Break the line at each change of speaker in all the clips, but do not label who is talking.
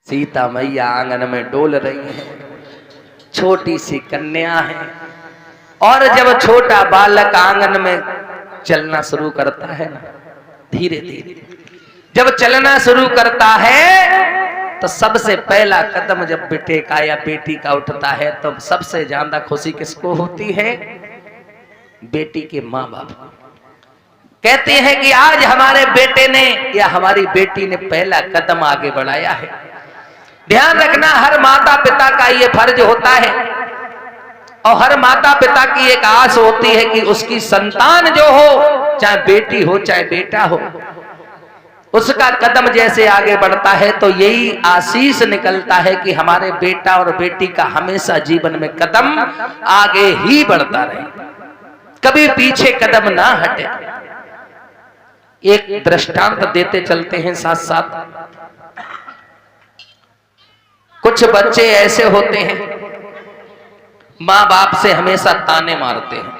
सीता मैया आंगन में डोल रही हैं, छोटी सी कन्या है। और जब छोटा बालक आंगन में चलना शुरू करता है ना, धीरे धीरे जब चलना शुरू करता है तो सबसे पहला कदम जब बेटे का या बेटी का उठता है तो सबसे ज्यादा खुशी किसको होती है? बेटी के माँ बाप। कहते हैं कि आज हमारे बेटे ने या हमारी बेटी ने पहला कदम आगे बढ़ाया है। ध्यान रखना, हर माता पिता का ये फर्ज होता है और हर माता पिता की एक आस होती है कि उसकी संतान जो हो, चाहे बेटी हो चाहे बेटा हो, उसका कदम जैसे आगे बढ़ता है तो यही आशीष निकलता है कि हमारे बेटा और बेटी का हमेशा जीवन में कदम आगे ही बढ़ता रहे, कभी पीछे कदम ना हटे। एक दृष्टांत देते चलते हैं साथ साथ। कुछ बच्चे ऐसे होते हैं माँ बाप से हमेशा ताने मारते हैं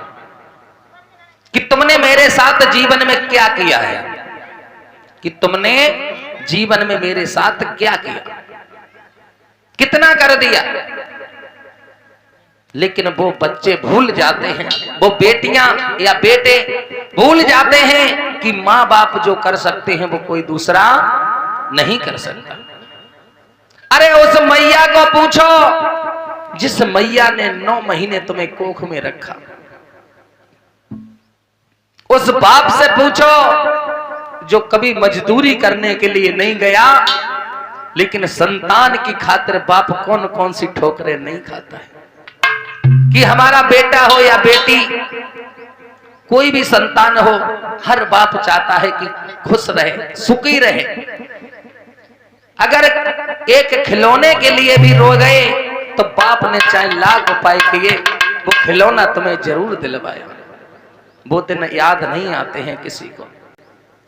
कि तुमने मेरे साथ जीवन में क्या किया है, कि तुमने जीवन में मेरे साथ क्या किया, कितना कर दिया। लेकिन वो बच्चे भूल जाते हैं, वो बेटियां या बेटे भूल जाते हैं कि माँ बाप जो कर सकते हैं वो कोई दूसरा नहीं कर सकता। अरे उस मैया को पूछो जिस मैया ने 9 महीने तुम्हें कोख में रखा, उस बाप से पूछो जो कभी मजदूरी करने के लिए नहीं गया, लेकिन संतान की खातिर बाप कौन कौन सी ठोकरें नहीं खाता है। कि हमारा बेटा हो या बेटी, कोई भी संतान हो, हर बाप चाहता है कि खुश रहे, सुखी रहे। अगर एक खिलौने के लिए भी रो गए तो बाप ने चाहे लाख उपाय किए, वो खिलौना तुम्हें जरूर दिलवाया। वो दिन याद नहीं आते हैं किसी को।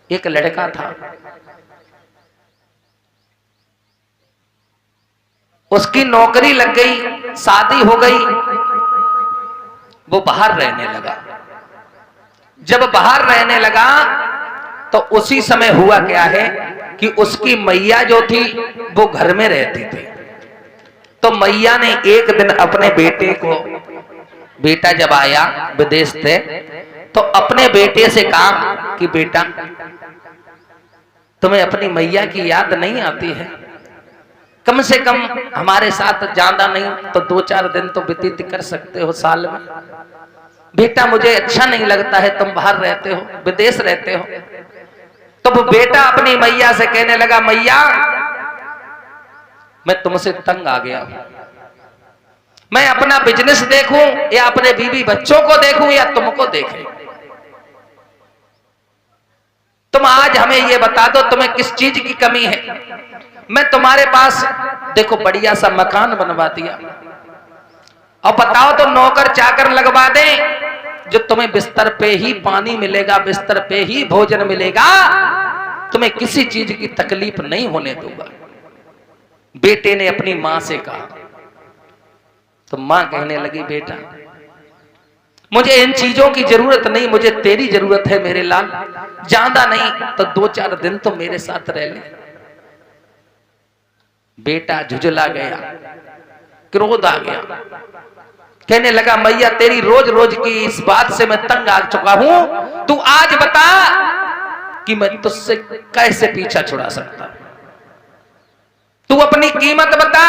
एक लड़का था, उसकी नौकरी लग गई, शादी हो गई, वो बाहर रहने लगा। जब बाहर रहने लगा तो उसी समय हुआ क्या है कि उसकी मैया जो थी वो घर में रहती थी। तो मैया ने एक दिन अपने बेटे को, बेटा जब आया विदेश से, तो अपने बेटे से कहा कि बेटा तुम्हें अपनी मैया की याद नहीं आती है? कम से कम हमारे साथ ज्यादा नहीं तो 2-4 दिन तो व्यतीत कर सकते हो साल में। बेटा मुझे अच्छा नहीं लगता है तुम बाहर रहते हो, विदेश रहते हो। तो वो बेटा अपनी मैया से कहने लगा, मैया मैं तुमसे तंग आ गया हूं, मैं अपना बिजनेस देखूं या अपने बीवी बच्चों को देखूं या तुमको देखें। तुम आज हमें ये बता दो तुम्हें किस चीज की कमी है। मैं तुम्हारे पास देखो बढ़िया सा मकान बनवा दिया, और बताओ तो नौकर चाकर लगवा दे जो तुम्हें बिस्तर पे ही पानी मिलेगा, बिस्तर पे ही भोजन मिलेगा, तुम्हें किसी चीज की तकलीफ नहीं होने दूंगा। बेटे ने अपनी मां से कहा। तो मां कहने लगी, बेटा मुझे इन चीजों की जरूरत नहीं, मुझे तेरी जरूरत है मेरे लाल। ज्यादा नहीं तो 2-4 दिन तो मेरे साथ रह ले। बेटा झुंझला गया, क्रोध आ गया, कहने लगा, मैया तेरी रोज रोज की इस बात से मैं तंग आ चुका हूं। तू आज बता कि मैं तुझसे कैसे पीछा छुड़ा सकता हूं। तू अपनी कीमत बता।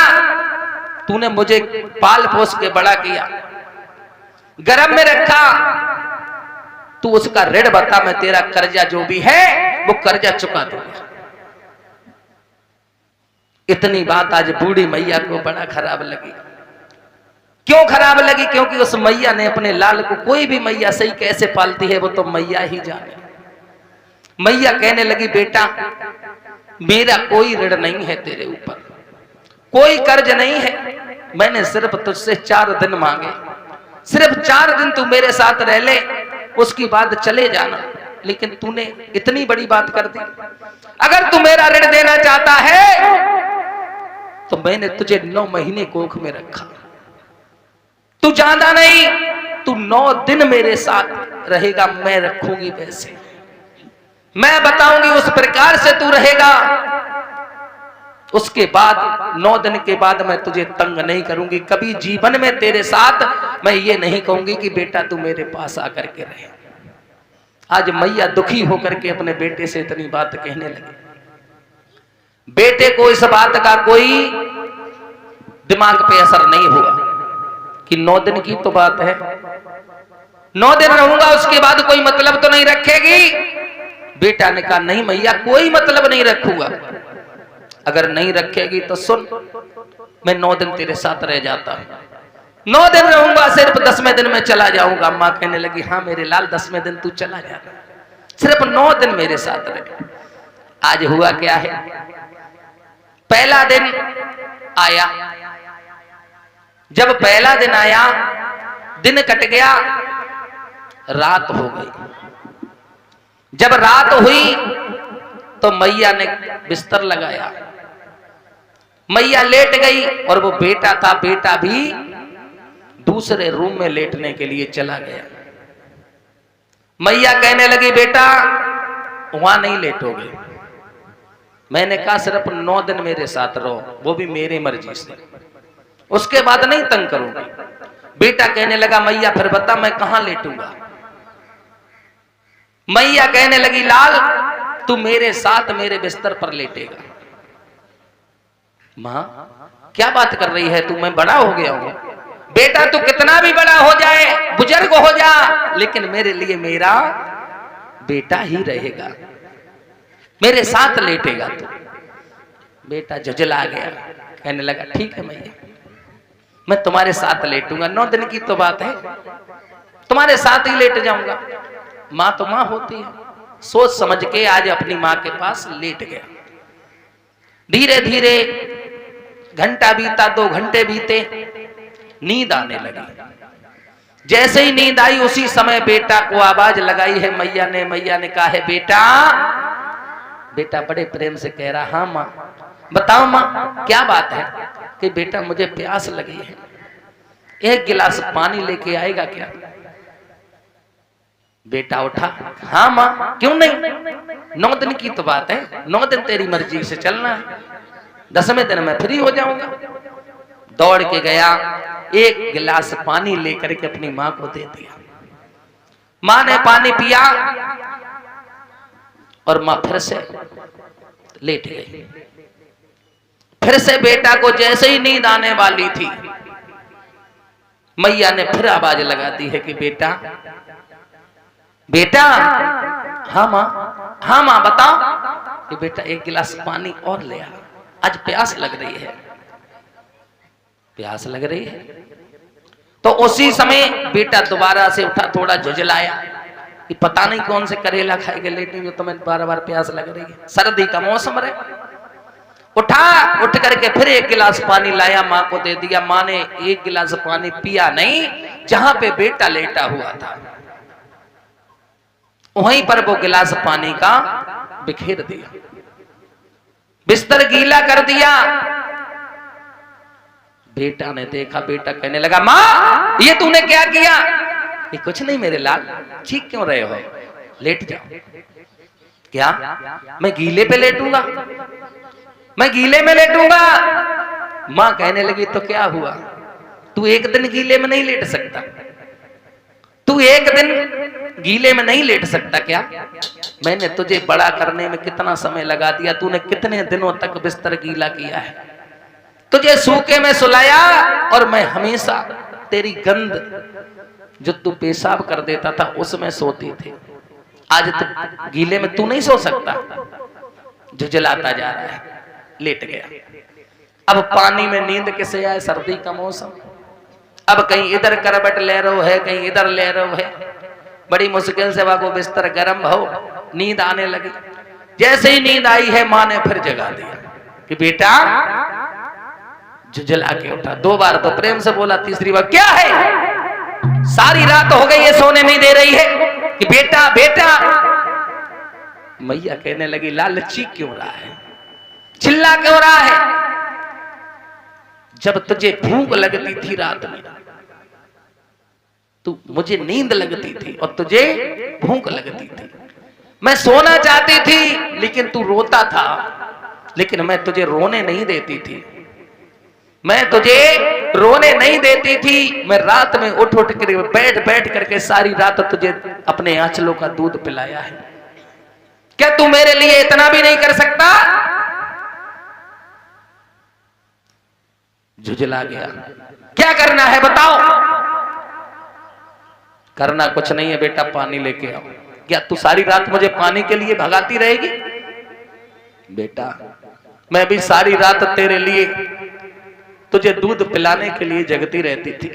तूने मुझे पाल पोस के बड़ा किया, गरम में रखा, तू उसका ऋण बता, मैं तेरा कर्जा जो भी है वो कर्जा चुका दूंगा। इतनी बात आज बूढ़ी मैया को बड़ा खराब लगी। क्यों खराब लगी? क्योंकि उस मैया ने अपने लाल को, कोई भी मैया सही कैसे पालती है वो तो मैया ही जाने। मैया कहने लगी, बेटा मेरा कोई ऋण नहीं है तेरे ऊपर, कोई कर्ज नहीं है, मैंने सिर्फ तुझसे 4 दिन मांगे, सिर्फ 4 दिन तू मेरे साथ रह ले, उसकी बाद चले जाना। लेकिन तूने इतनी बड़ी बात कर दी। अगर तू मेरा ऋण देना चाहता है तो मैंने तुझे 9 महीने कोख में रखा, तू ज्यादा नहीं, तू 9 दिन मेरे साथ रहेगा, मैं रखूंगी वैसे, मैं बताऊंगी उस प्रकार से तू रहेगा। उसके बाद 9 दिन के बाद मैं तुझे तंग नहीं करूंगी। कभी जीवन में तेरे साथ मैं ये नहीं कहूंगी कि बेटा तू मेरे पास आकर के रहे। आज मैया दुखी होकर के अपने बेटे से इतनी बात कहने लगी। बेटे को इस बात का कोई दिमाग पे असर नहीं हुआ कि 9 दिन की तो बात है, 9 दिन रहूंगा उसके बाद कोई मतलब तो नहीं रखेगी। बेटा ने कहा नहीं मैया कोई मतलब नहीं रखूंगा। अगर नहीं रखेगी तो सुन, मैं 9 दिन तेरे साथ रह जाता हूं। 9 दिन रहूंगा, सिर्फ 10वें दिन में चला जाऊंगा। मां कहने लगी हाँ मेरे लाल 10वें दिन तू चला जा, सिर्फ 9 दिन मेरे साथ रहे। आज हुआ क्या है, पहला दिन आया। जब पहला दिन आया, दिन कट गया, रात हो गई। जब रात हुई तो मैया ने बिस्तर लगाया, मैया लेट गई और वो बेटा था, बेटा भी दूसरे रूम में लेटने के लिए चला गया। मैया कहने लगी बेटा वहां नहीं लेटोगे। मैंने कहा सिर्फ 9 दिन मेरे साथ रहो, वो भी मेरी मर्जी से, उसके बाद नहीं तंग करूंगी। बेटा कहने लगा मैया फिर बता मैं कहां लेटूंगा। मैया कहने लगी लाल तू मेरे साथ मेरे बिस्तर पर लेटेगा। मां क्या बात कर रही है तू, मैं बड़ा हो गया हूं। बेटा तू कितना भी बड़ा हो जाए, बुजुर्ग हो जा, लेकिन मेरे लिए मेरा बेटा ही रहेगा, मेरे साथ लेटेगा तू। बेटा झुंझला गया, कहने लगा ठीक है मैया मैं तुम्हारे साथ लेटूंगा, 9 दिन की तो बात है, तुम्हारे साथ ही लेट जाऊंगा। मां तो मां होती है, सोच समझ के आज अपनी मां के पास लेट गया। धीरे धीरे घंटा बीता, 2 घंटे बीते, नींद आने लगी। जैसे ही नींद आई उसी समय बेटा को आवाज लगाई है मैया ने। मैया ने कहा है बेटा, बेटा बड़े प्रेम से कह रहा हाँ मां। बताओ मां क्या बात है। कि बेटा मुझे प्यास लगी है, 1 गिलास पानी लेके आएगा क्या। बेटा उठा, हाँ मां क्यों नहीं, 9 दिन की तो बात है, 9 दिन तेरी मर्जी से चलना है, 10वें दिन मैं फ्री हो जाऊंगा। दौड़ के गया, 1 गिलास पानी लेकर के अपनी मां को दे दिया। मां ने पानी पिया और मां फिर से लेट गई। फिर से बेटा को जैसे ही नींद आने वाली थी, मैया ने फिर आवाज लगा दी है कि बेटा, बेटा हाँ मां बताओ। कि बेटा 1 गिलास पानी और ले आ, आज प्यास लग रही है, प्यास लग रही है। तो उसी समय बेटा दोबारा से उठा, थोड़ा झुंझलाया कि पता नहीं कौन से करेला खाएगा लेटे हुए, तुम्हें बार-बार प्यास लग रही है, सर्दी का मौसम रहे। उठ करके फिर 1 गिलास पानी लाया, मां को दे दिया। मां ने 1 गिलास पानी पिया नहीं, जहां पे बेटा लेटा हुआ था वहीं पर वो गिलास पानी का बिखेर दिया, बिस्तर गीला कर दिया। बेटा ने देखा, बेटा कहने लगा मां ये तूने क्या किया। ये कुछ नहीं मेरे लाल, चीख क्यों रहे हो, लेट जाओ। क्या मैं गीले पे लेटूंगा, मैं गीले में लेटूंगा। मां कहने लगी तो क्या हुआ, तू 1 दिन गीले में नहीं लेट सकता, तू 1 दिन गीले में नहीं लेट सकता क्या। मैंने तुझे बड़ा करने में कितना समय लगा दिया, तूने कितने दिनों तक बिस्तर गीला किया है, तुझे सूखे में सुलाया और मैं हमेशा तेरी गंध जो तू पेशाब कर देता था उसमें सोती थी। आज तू गीले में तू नहीं सो सकता। झुंझलाता जा रहा है, लेट गया। अब पानी में नींद किसे आए, सर्दी का मौसम। अब कहीं इधर करवट ले रहे है, कहीं इधर ले रहे है, बड़ी मुश्किल से वाको बिस्तर गर्म हो, नींद आने लगी। जैसे ही नींद आई है मां ने फिर जगा दिया कि बेटा, झुंझला के उठा। 2 बार तो प्रेम से बोला, तीसरी बार क्या है, सारी रात हो गई है सोने नहीं दे रही है कि बेटा बेटा। मैया कहने लगी लाल चीख क्यों रहा है, चिल्ला क्यों रहा है। जब तुझे भूख लगती थी रात में, तू मुझे नींद लगती थी और तुझे भूख लगती थी, मैं सोना चाहती थी लेकिन तू रोता था, लेकिन मैं तुझे रोने नहीं देती थी, मैं तुझे रोने नहीं देती थी। मैं रात में उठ उठ कर बैठ बैठ करके सारी रात तुझे अपने आंचलों का दूध पिलाया है। क्या तू मेरे लिए इतना भी नहीं कर सकता? झुझला गया। क्या करना है बताओ? करना कुछ नहीं है बेटा, पानी लेके आओ। क्या तू सारी रात मुझे पानी के लिए भगाती रहेगी? बेटा मैं भी सारी रात तेरे लिए, तुझे दूध पिलाने के लिए जगती रहती थी।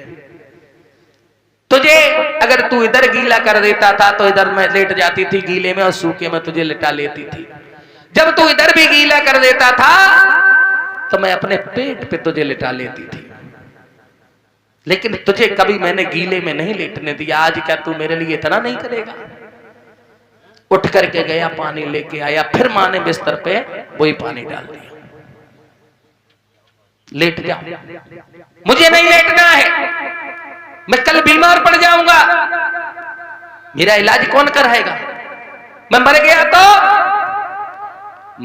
तुझे अगर तू इधर गीला कर देता था तो इधर मैं लेट जाती थी गीले में, और सूखे में तुझे लिटा लेती थी। जब तू इधर भी गीला कर देता था तो मैं अपने पेट पे तुझे लिटा लेती थी, लेकिन तुझे कभी मैंने गीले में नहीं लेटने दिया। आज क्या तू मेरे लिए इतना नहीं करेगा? उठ करके गया, पानी लेके आया, फिर मां ने बिस्तर पे वही पानी डाल दिया। लेट जाओ, मुझे नहीं लेटना है, मैं कल बीमार पड़ जाऊंगा, मेरा इलाज कौन कराएगा? मैं मर गया तो?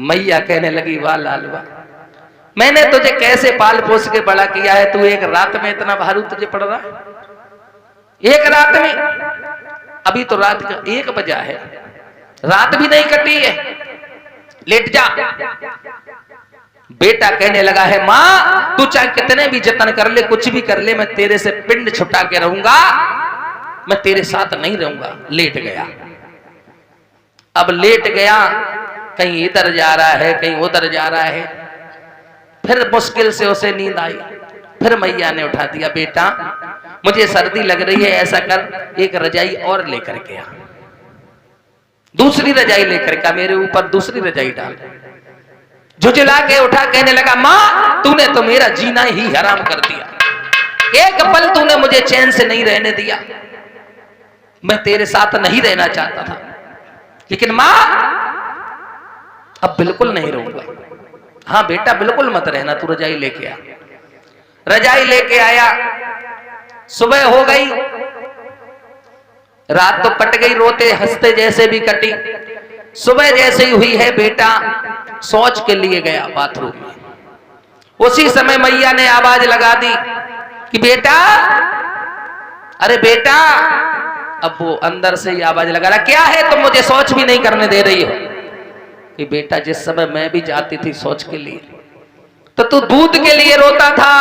मैया कहने लगी, वाह लालवा, मैंने तुझे कैसे पाल पोस के बड़ा किया है, तू एक रात में इतना भारू तुझे पड़ रहा है? एक रात में? अभी तो रात का 1 बजा है, रात भी नहीं कटी है, लेट जा। बेटा कहने लगा है, मां तू चाहे कितने भी जतन कर ले, कुछ भी कर ले, मैं तेरे से पिंड छुटा के रहूंगा, मैं तेरे साथ नहीं रहूंगा। लेट गया। अब लेट गया, कहीं इधर जा रहा है, कहीं उधर जा रहा है। फिर मुश्किल से उसे नींद आई, फिर मैया ने उठा दिया, बेटा मुझे सर्दी लग रही है, ऐसा कर एक रजाई और लेकर के आ। दूसरी रजाई लेकर के मेरे ऊपर दूसरी रजाई डाल। झुझला के उठा, कहने लगा, मां तूने तो मेरा जीना ही हराम कर दिया, एक पल तूने मुझे चैन से नहीं रहने दिया, मैं तेरे साथ नहीं रहना चाहता था, लेकिन मां अब बिल्कुल नहीं रहूंगा। हाँ बेटा बिल्कुल मत रहना, तू रजाई लेके आ। रजाई लेके आया, सुबह हो गई, रात तो कट गई, रोते हंसते जैसे भी कटी। सुबह जैसे ही हुई है, बेटा शौच के लिए गया बाथरूम में। उसी समय मैया ने आवाज लगा दी कि बेटा, अरे बेटा। अब वो अंदर से ही आवाज लगा रहा, क्या है तुम मुझे शौच भी नहीं करने दे रही हो? कि बेटा जिस समय मैं भी जाती थी शौच के लिए तो तू दूध के लिए रोता था,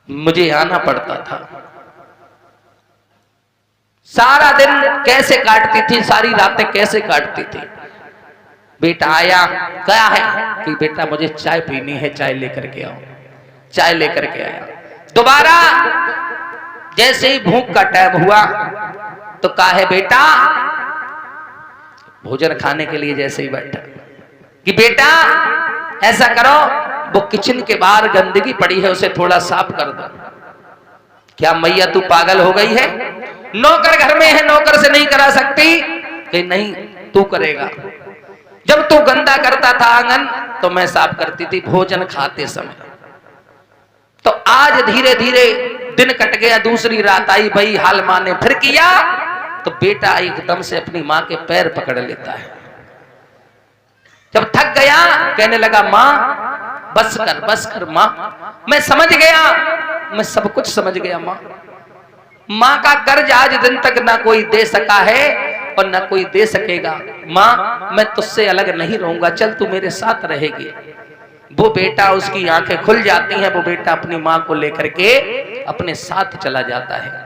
मुझे आना पड़ता था। सारा दिन कैसे काटती थी, सारी रातें कैसे काटती थी। बेटा आया, क्या है? कि बेटा मुझे चाय पीनी है, चाय लेकर के आओ। चाय लेकर के आया। दोबारा जैसे ही भूख का टाइम हुआ तो कहा है, बेटा भोजन खाने के लिए जैसे ही बैठा कि बेटा ऐसा करो, वो किचन के बाहर गंदगी पड़ी है उसे थोड़ा साफ कर दो। क्या मैया तू पागल हो गई है? नौकर घर में है, नौकर से नहीं करा सकती? कि नहीं तू करेगा। जब तू गंदा करता था आंगन तो मैं साफ करती थी भोजन खाते समय। तो आज धीरे धीरे दिन कट गया, दूसरी रात आई, भाई हाल मां ने फिर किया तो बेटा एकदम से अपनी मां के पैर पकड़ लेता है। जब थक गया कहने लगा, मां बस कर मां, मैं समझ गया, मैं सब कुछ समझ गया मां। मां का कर्ज आज दिन तक ना कोई दे सका है और ना कोई दे सकेगा। मां मैं तुझसे अलग नहीं रहूंगा, चल तू मेरे साथ रहेगी। वो बेटा, उसकी आंखें खुल जाती हैं, वो बेटा अपनी मां को लेकर के अपने साथ चला जाता है।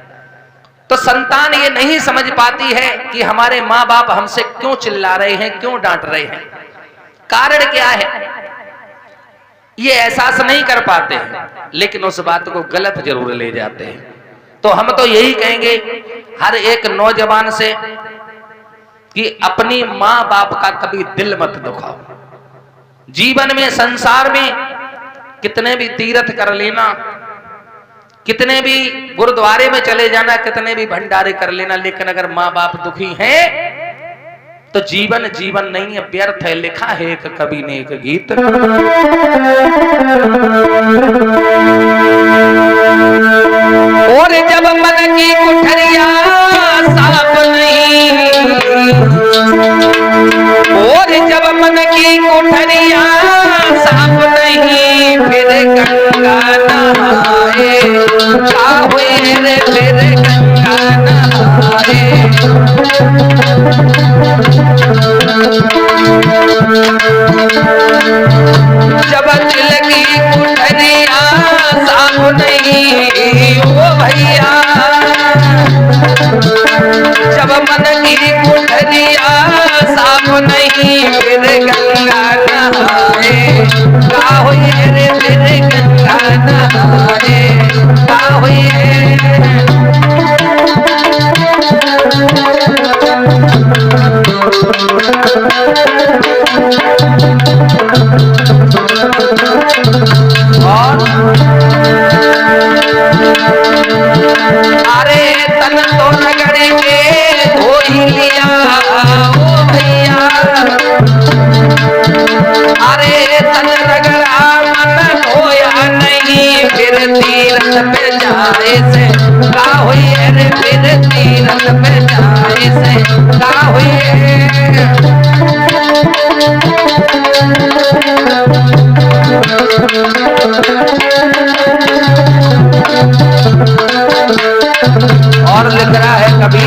तो संतान ये नहीं समझ पाती है कि हमारे माँ बाप हमसे क्यों चिल्ला रहे हैं, क्यों डांट रहे हैं, कारण क्या है, ये एहसास नहीं कर पाते हैं, लेकिन उस बात को गलत जरूर ले जाते हैं। तो हम तो यही कहेंगे हर एक नौजवान से कि अपनी माँ बाप का कभी दिल मत दुखाओ। जीवन में, संसार में कितने भी तीर्थ कर लेना, कितने भी गुरुद्वारे में चले जाना, कितने भी भंडारे कर लेना, लेकिन अगर माँ बाप दुखी हैं तो जीवन जीवन नहीं है, व्यर्थ है। लिखा है एक कवि ने एक गीत, और जब मन की कुठरिया साफ नहीं, और जब मन की की फिर तीरथ पे जाए से का हुई रे, फिर तीरथ पे जाए से का हुई। और लिख रहा है कभी,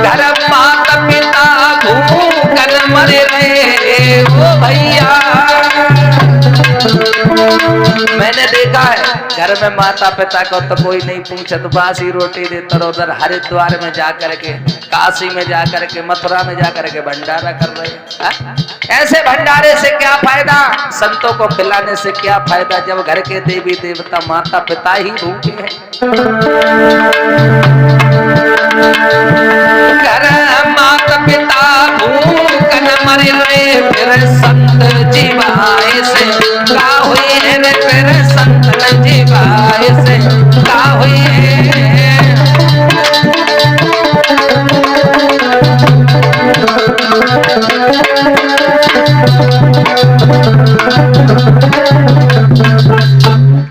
घर माता पिता भूखन मरे रे ओ भैया। मैंने देखा है घर में माता पिता को तो कोई नहीं पूछत, बासी रोटी देते रहो। उधर हरिद्वार में जाकर के, काशी में जाकर के, मथुरा में जाकर के भंडारा कर रहे हैं। ऐसे भंडारे से क्या फायदा, संतों को खिलाने से क्या फायदा, जब घर के देवी देवता माता पिता ही भूखे हैं। घर माता पिता भूखन मरे रे, फिर संत जीवाए से का हुई रे, फिर संत जीवाए से का हुई।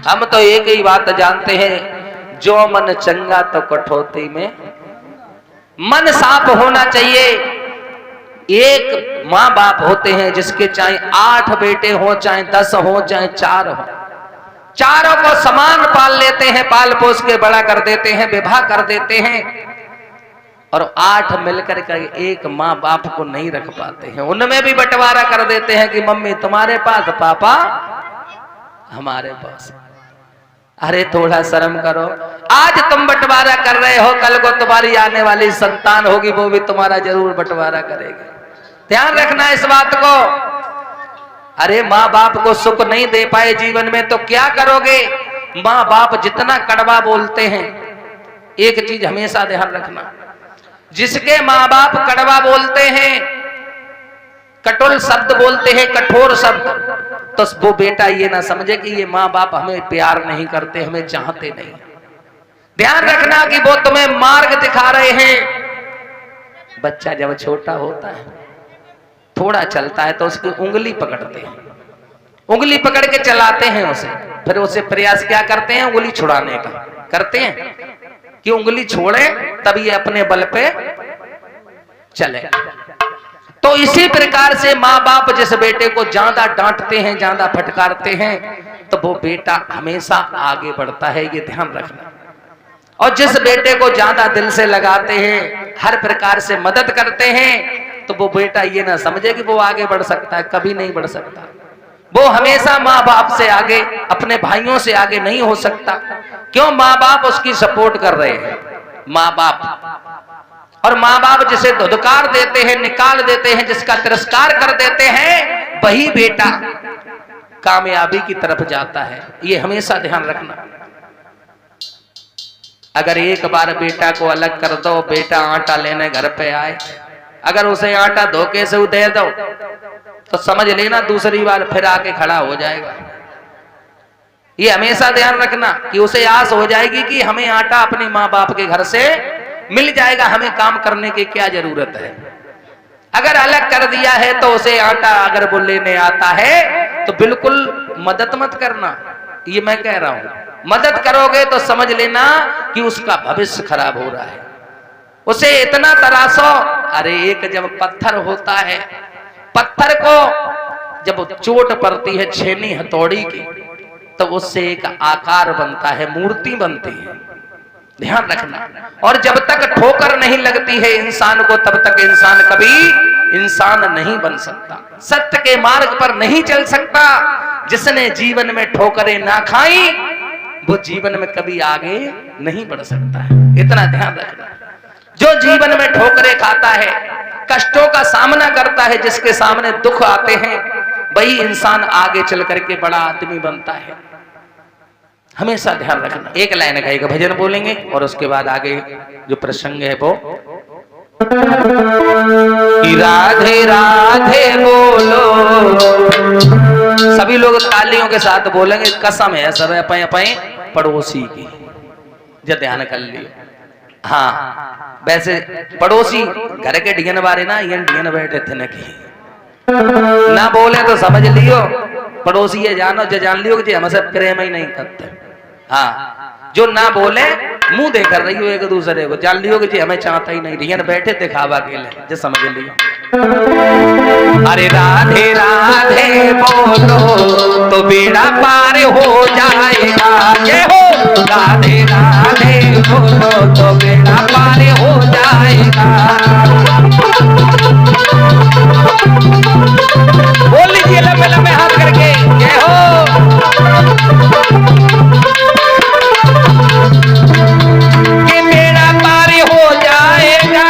हम तो एक ही बात जानते हैं, जो मन चंगा तो कठौती में। मन साफ होना चाहिए। एक माँ बाप होते हैं जिसके चाहे 8 बेटे हो, चाहे 10 हो, चाहे 4 हो, चारों को समान पाल लेते हैं, पाल पोस के बड़ा कर देते हैं, विवाह कर देते हैं। और 8 मिलकर के एक माँ बाप को नहीं रख पाते हैं, उनमें भी बंटवारा कर देते हैं कि मम्मी तुम्हारे पास, पापा हमारे पास। अरे थोड़ा शर्म करो। आज तुम बंटवारा कर रहे हो, कल को तुम्हारी आने वाली संतान होगी, वो भी तुम्हारा जरूर बंटवारा करेगी। ध्यान रखना इस बात को। अरे माँ बाप को सुख नहीं दे पाए जीवन में तो क्या करोगे। माँ बाप जितना कड़वा बोलते हैं, एक चीज हमेशा ध्यान रखना, जिसके माँ बाप कड़वा बोलते हैं, कटुल शब्द बोलते हैं, कठोर शब्द, तो वो बेटा ये ना समझे कि ये माँ बाप हमें प्यार नहीं करते, हमें चाहते नहीं। ध्यान रखना कि वो तुम्हें मार्ग दिखा रहे हैं। बच्चा जब छोटा होता है, थोड़ा चलता है, तो उसकी उंगली पकड़ते हैं, उंगली पकड़ के चलाते हैं उसे, फिर उसे प्रयास क्या करते हैं, उंगली छुड़ाने का करते हैं कि उंगली छोड़े तब ये अपने बल पे चले। तो इसी प्रकार से माँ बाप जिस बेटे को ज्यादा डांटते हैं, ज्यादा फटकारते हैं, तो वो बेटा हमेशा आगे बढ़ता है, ये ध्यान रखना। और जिस बेटे को ज्यादा दिल से लगाते हैं, हर प्रकार से मदद करते हैं, तो वो बेटा ये ना समझे कि वो आगे बढ़ सकता है, कभी नहीं बढ़ सकता। वो हमेशा माँ बाप से आगे, अपने भाइयों से आगे नहीं हो सकता। क्यों? माँ बाप उसकी सपोर्ट कर रहे हैं। माँ बाप, और माँ बाप जिसे धुतकार देते हैं, निकाल देते हैं, जिसका तिरस्कार कर देते हैं, वही बेटा कामयाबी की तरफ जाता है। ये हमेशा ध्यान रखना। अगर एक बार बेटा को अलग कर दो, बेटा आटा लेने घर पे आए, अगर उसे आटा धोखे से दे दो, तो समझ लेना दूसरी बार फिर आके खड़ा हो जाएगा। ये हमेशा ध्यान रखना कि उसे आस हो जाएगी कि हमें आटा अपने माँ बाप के घर से मिल जाएगा, हमें काम करने की क्या जरूरत है। अगर अलग कर दिया है तो उसे आटा अगर वो लेने आता है तो बिल्कुल मदद मत करना। ये मैं कह रहा हूं, मदद करोगे तो समझ लेना कि उसका भविष्य खराब हो रहा है। उसे इतना तरासो। अरे एक जब पत्थर होता है, पत्थर को जब चोट पड़ती है छेनी हथौड़ी की, तो उससे एक आकार बनता है, मूर्ति बनती है। ध्यान रखना। और जब तक ठोकर नहीं लगती है इंसान को, तब तक इंसान कभी इंसान नहीं बन सकता, सत्य के मार्ग पर नहीं चल सकता। जिसने जीवन में ठोकरें ना खाई, वो जीवन में कभी आगे नहीं बढ़ सकता है। इतना ध्यान रखना। जो जीवन में ठोकरें खाता है, कष्टों का सामना करता है, जिसके सामने दुख आते हैं, वही इंसान आगे चल करके बड़ा आदमी बनता है। हमेशा ध्यान रखना। एक लाइन का एक भजन बोलेंगे और उसके बाद आगे जो प्रसंग है वो, राधे राधे बोलो। सभी लोग तालियों के साथ बोलेंगे, कसम है सब अपने अपने पड़ोसी की, जो ध्यान कर लियो। हाँ, वैसे पड़ोसी घर के ढियन बारे ना, ये ढियन बैठे थे न की ना बोले तो समझ लियो पड़ोसी ये जानो जो जान लियो कि हमसे प्रेम ही नहीं करते। हाँ, जो ना बोले मुंह देकर रही हो एक दूसरे को, जान लियो कि जी हमें चाहता ही नहीं, रियन बैठे दिखावा के लिए, जो समझ लियो। अरे राधे राधे बोलो तो बेड़ा पार हो जाएगा, ये हो राधे राधे बोलो तो बेड़ा पार हो जाएगा। बोल लीजिए लंबे लंबे हाथ करके, ये हो कि बेड़ा पार हो जाएगा,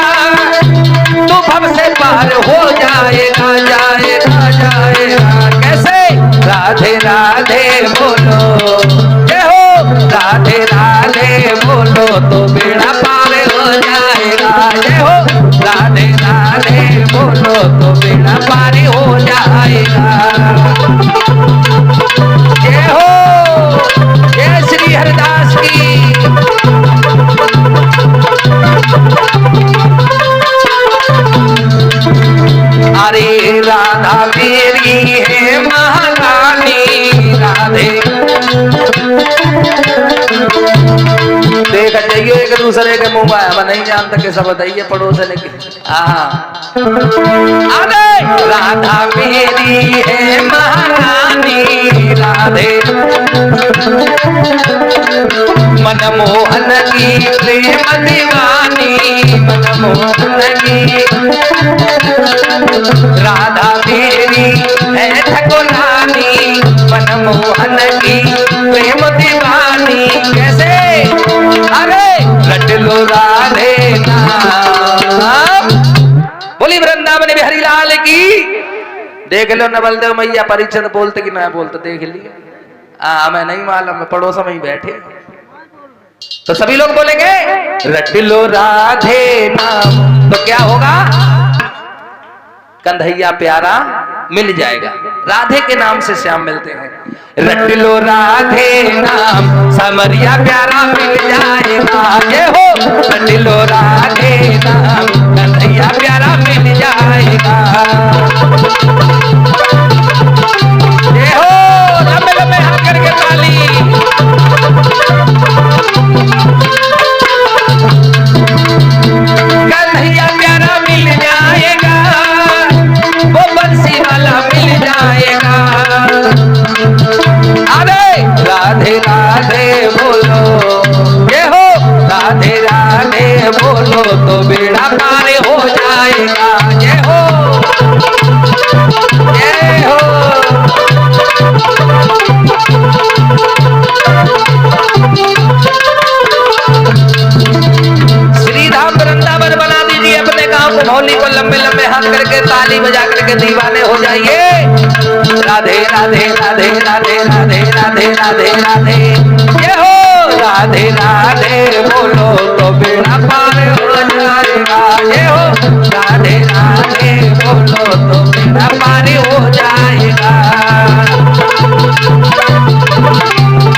तू भव से पार हो जाएगा, जाएगा जाएगा। कैसे? राधे राधे बोलो, ये हो राधे राधे बोलो तो बेड़ा पार हो जाएगा, ये हो राधे राधे बोलो तो बेड़ा पार हो जाएगा। ये हो जय श्री हरिदास की। अरे राधा मेरी है महारानी, राधे देख जाइए एक दूसरे के मुंह में, हम नहीं जानते कि सब बताइए पड़ोसन की। अरे राधा मेरी है महारानी, राधे मनमोहन की प्रेम दीवानी, मनमोहन की राधा मेरी है ठकुरानी, मनमोहन की प्रेम दीवानी। कैसे? अरे रट लो राधे नाम। बोली वृंदावन बिहारी लाल की। देख लो न बलदेव मैया परीक्षण बोलते कि ना बोलते, देख लिया। हमें नहीं मालूम, पड़ोस में ही बैठे। तो सभी लोग बोलेंगे रट लो राधे नाम, तो क्या होगा? कंधैया प्यारा मिल जाएगा। राधे के नाम से श्याम मिलते हैं। रट लो राधे नाम, समरिया प्यारा मिल जाएगा, ये हो रट लो राधे नाम, कंधैया प्यारा मिल जाएगा। ये हो लंबे लंबे हाथ करके ताली। कन्हैया प्यारा मिल जाएगा, वो बंसी वाला मिल जाएगा। अरे राधे राधे बोलो, ये हो राधे राधे बोलो तो बेड़ा पार हो जाएगा, ये हो ये हो। श्रीधाम वृंदावन बना दीजिए अपने गांव को, भौली को लंबे लंबे हाथ करके ताली बजा करके दीवाने हो जाइए। राधे राधे राधे राधे राधे राधे राधे राधे, ये हो राधे राधे बोलो तो बेड़ा पार हो जाएगा, ये हो राधे राधे बोलो तो बेड़ा पार हो जाएगा।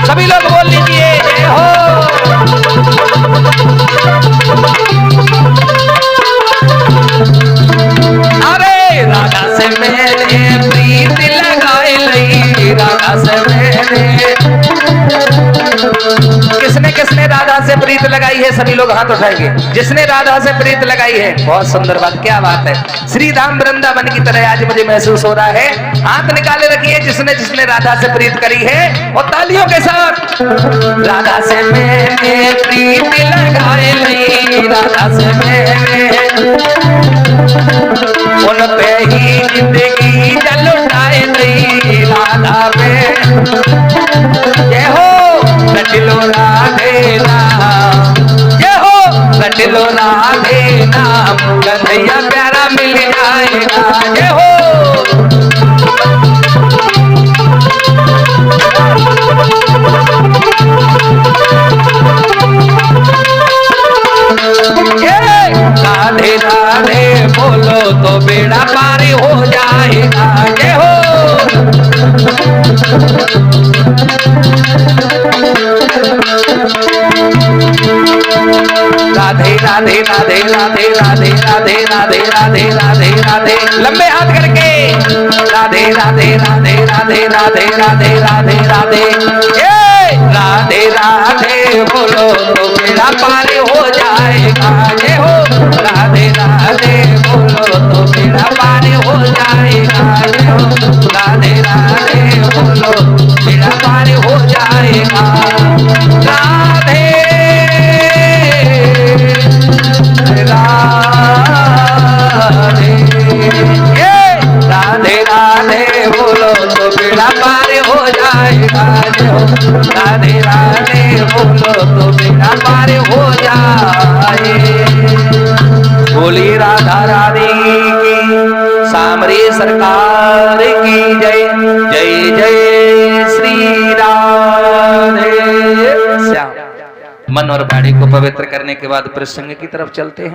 सभी लोग बोल लीजिए ये हो। अरे राधा से मैंने प्रीत लगाई लई, राधा से मैंने। किसने किसने राधा से प्रीत लगाई है? सभी लोग हाथ उठाएंगे जिसने राधा से प्रीत लगाई है। बहुत सुंदर बात, क्या बात है। श्री धाम वृंदावन की तरह आज मुझे महसूस हो रहा है। हाथ निकाले रखिए जिसने जिसने राधा से प्रीत करी है, और तालियों के साथ। राधा से मैंने प्रीत लगाई लई, राधा से मैंने उन पे ही जिंदगी जल उठाए लई, राधा पे ये हो रट लो राधे नाम, ये हो रट लो राधे नाम, कन्हैया प्यारा मिल जाएगा, ये हो। राधे राधे बोलो तो बेड़ा पार हो जाएगा, ये हो। राधे राधे राधे राधे राधे राधे राधे राधे राधे राधे, लंबे हाथ करके राधे राधे राधे राधे राधे राधे राधे राधे राधे राधे राधे बोलो तो बेड़ा पार हो जाएगा। जय हो राधे राधे बोलो तो बेड़ा पार हो जाएगा। जय हो राधे राधे बोलो बेड़ा पार हो जाएगा। राधे राधे राधे राधे बोलो तो बेड़ा पार हो जाएगा। राधे राधे बोलो तो बेड़ा पार हो जाए। बोली राधा रानी की, सामरी सरकार की जय। जय जय श्री राधे श्याम। मन और वाणी को पवित्र करने के बाद प्रसंग की तरफ चलते हैं।